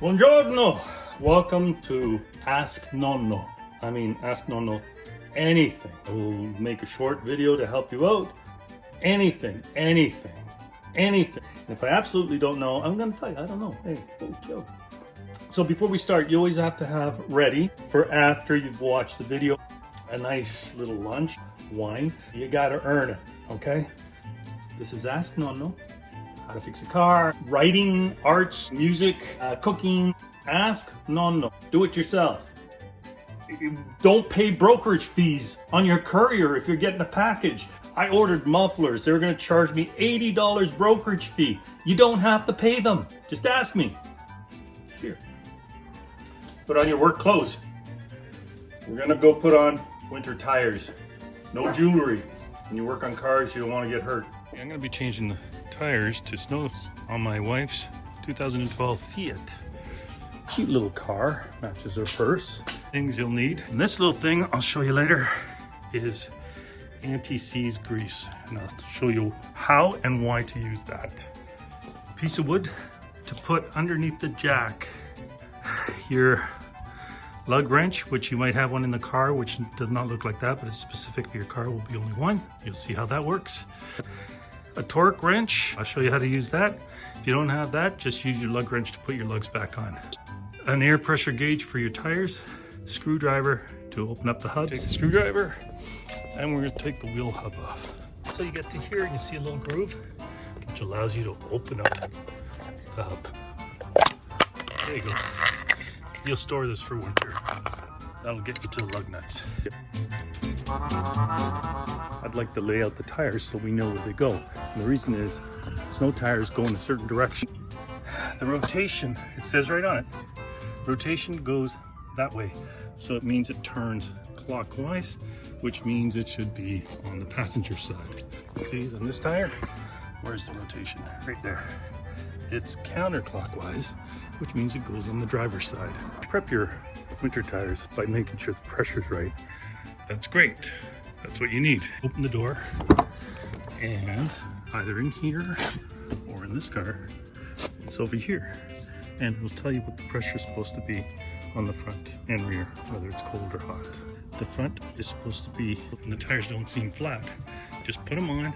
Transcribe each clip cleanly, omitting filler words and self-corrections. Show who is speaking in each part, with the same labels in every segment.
Speaker 1: Buongiorno! Welcome to Ask Nonno. Ask Nonno anything. I will make a short video to help you out. Anything. And if I absolutely don't know, I'm going to tell you, I don't know. Hey, chill. So before we start, you always have to have ready for after you've watched the video, a nice little lunch, wine. You got to earn it, okay? This is Ask Nonno. How to fix a car, writing, arts, music, cooking. Ask Nonno. Do it yourself. Don't pay brokerage fees on your courier if you're getting a package. I ordered mufflers. They were going to charge me $80 brokerage fee. You don't have to pay them. Just ask me. Here. Put on your work clothes. We're going to go put on winter tires. No jewelry. When you work on cars, you don't want to get hurt. I'm going to be changing the tires to snows on my wife's 2012 Fiat. Cute little car, matches her purse. Things you'll need. And this little thing I'll show you later is anti-seize grease. And I'll show you how and why to use that. Piece of wood to put underneath the jack. Your lug wrench, which you might have one in the car, which does not look like that, but it's specific for your car, will be only one. You'll see how that works. A torque wrench, I'll show you how to use that. If you don't have that, just use your lug wrench to put your lugs back on. An air pressure gauge for your tires, screwdriver to open up the hub. Take a screwdriver, and we're gonna take the wheel hub off. So you get to here and you see a little groove, which allows you to open up the hub. There you go. You'll store this for winter. That'll get you to the lug nuts. I'd like to lay out the tires so we know where they go. And the reason is, snow tires go in a certain direction. The rotation, it says right on it, rotation goes that way. So it means it turns clockwise, which means it should be on the passenger side. See, on this tire, where's the rotation? Right there. It's counterclockwise, which means it goes on the driver's side. Prep your winter tires by making sure the pressure's right. That's great. That's what you need. Open the door, and either in here or in this car, it's over here. And we'll tell you what the pressure is supposed to be on the front and rear, whether it's cold or hot. The front is supposed to be, when the tires don't seem flat, just put them on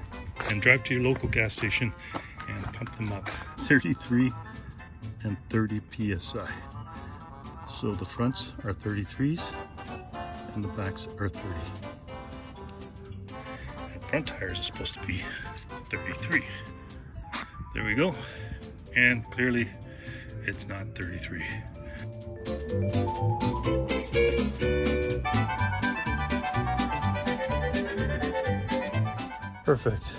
Speaker 1: and drive to your local gas station and pump them up. 33 and 30 psi. So the fronts are 33s and the backs are 30. And front tires are supposed to be 33. There we go. And clearly it's not 33. Perfect.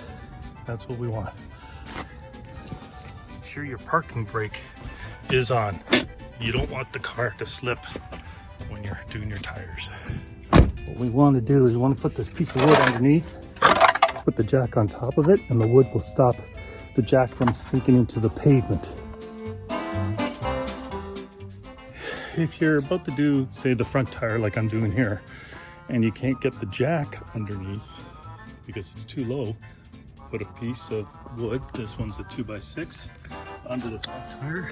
Speaker 1: That's what we want. Make sure your parking brake is on. You don't want the car to slip when you're doing your tires. What we want to do is we want to put this piece of wood underneath, put the jack on top of it, and the wood will stop the jack from sinking into the pavement. If you're about to do, say, the front tire like I'm doing here, and you can't get the jack underneath because it's too low, put a piece of wood, this one's a 2x6, under the front tire,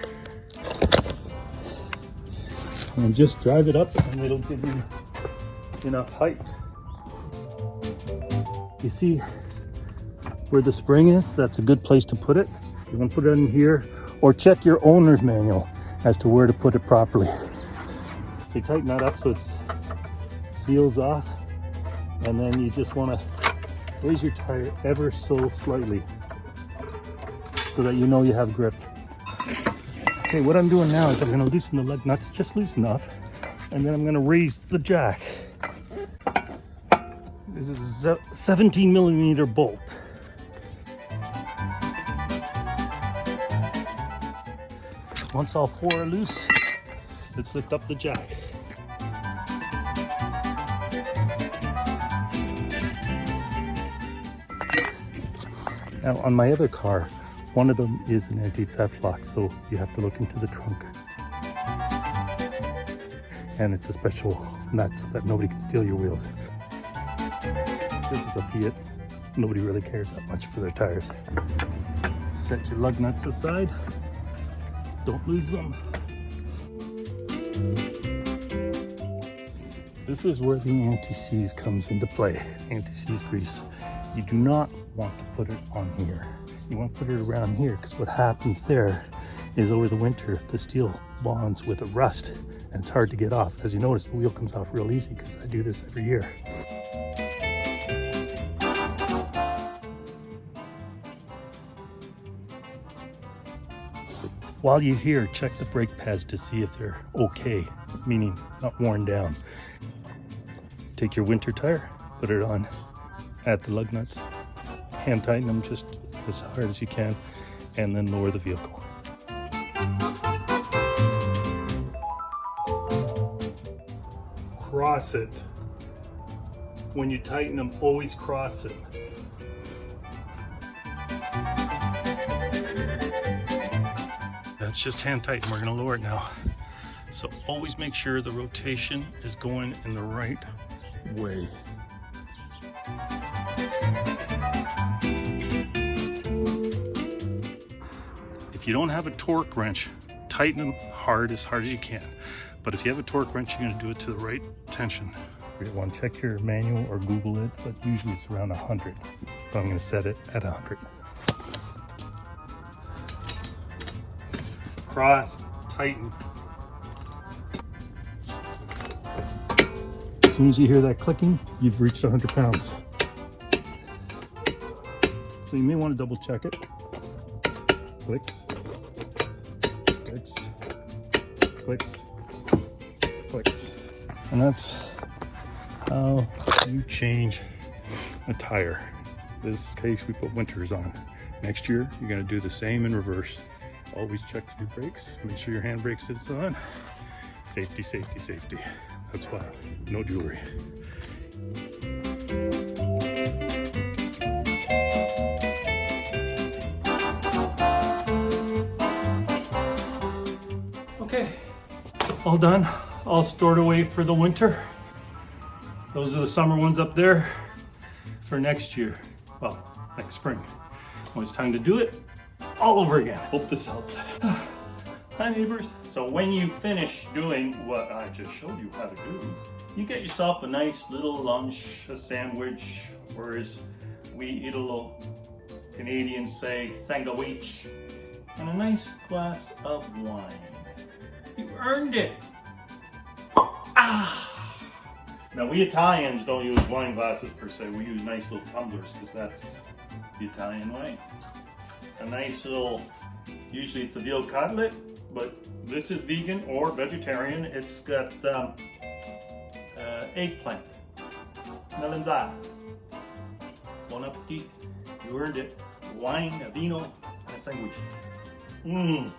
Speaker 1: and just drive it up and it'll give you enough height. You see where the spring is? That's a good place to put it. You want to put it in here, or check your owner's manual as to where to put it properly. So you tighten that up so it seals off, and then you just want to raise your tire ever so slightly so that you know you have grip. Okay, what I'm doing now is I'm going to loosen the lug nuts just loose enough, and then I'm going to raise the jack. This is a 17 millimeter bolt. Once all four are loose, let's lift up the jack. Now on my other car, one of them is an anti-theft lock, so you have to look into the trunk. And it's a special nut so that nobody can steal your wheels. This is a Fiat. Nobody really cares that much for their tires. Set your lug nuts aside. Don't lose them. This is where the anti-seize comes into play, anti-seize grease. You do not want to put it on here. You want to put it around here, because what happens there is over the winter, the steel bonds with a rust and it's hard to get off. As you notice, the wheel comes off real easy because I do this every year. While you're here, check the brake pads to see if they're okay, meaning not worn down. Take your winter tire, put it on at the lug nuts, hand tighten them just as hard as you can, and then lower the vehicle. Cross it. When you tighten them, always cross it. That's just hand tighten. We're going to lower it now. So always make sure the rotation is going in the right way. If you don't have a torque wrench, tighten them hard as you can. But if you have a torque wrench, you're going to do it to the right tension. You want to check your manual or Google it, but usually it's around 100. So I'm going to set it at 100. Cross, tighten. As soon as you hear that clicking, you've reached 100 pounds. So you may want to double check it. Clicks, clicks, clicks, clicks. And that's how you change a tire. In this case, we put winters on. Next year, you're going to do the same in reverse. Always check your brakes. Make sure your handbrake sits on. Safety, safety, safety. That's why. No jewelry. Okay, all done. All stored away for the winter. Those are the summer ones up there for next year. Well, next spring. When it's time to do it all over again. Hope this helped. Hi neighbors. So when you finish doing what I just showed you how to do, you get yourself a nice little lunch, a sandwich, or as we Italo Canadians say, sandwich, and a nice glass of wine. You earned it. Ah! Now we Italians don't use wine glasses per se, we use nice little tumblers because that's the Italian way. A nice little, usually it's a veal cutlet, but this is vegan or vegetarian. It's got eggplant, melanzane. Bon appetit. You earned it. Wine, a vino, and a sandwich. Mmm.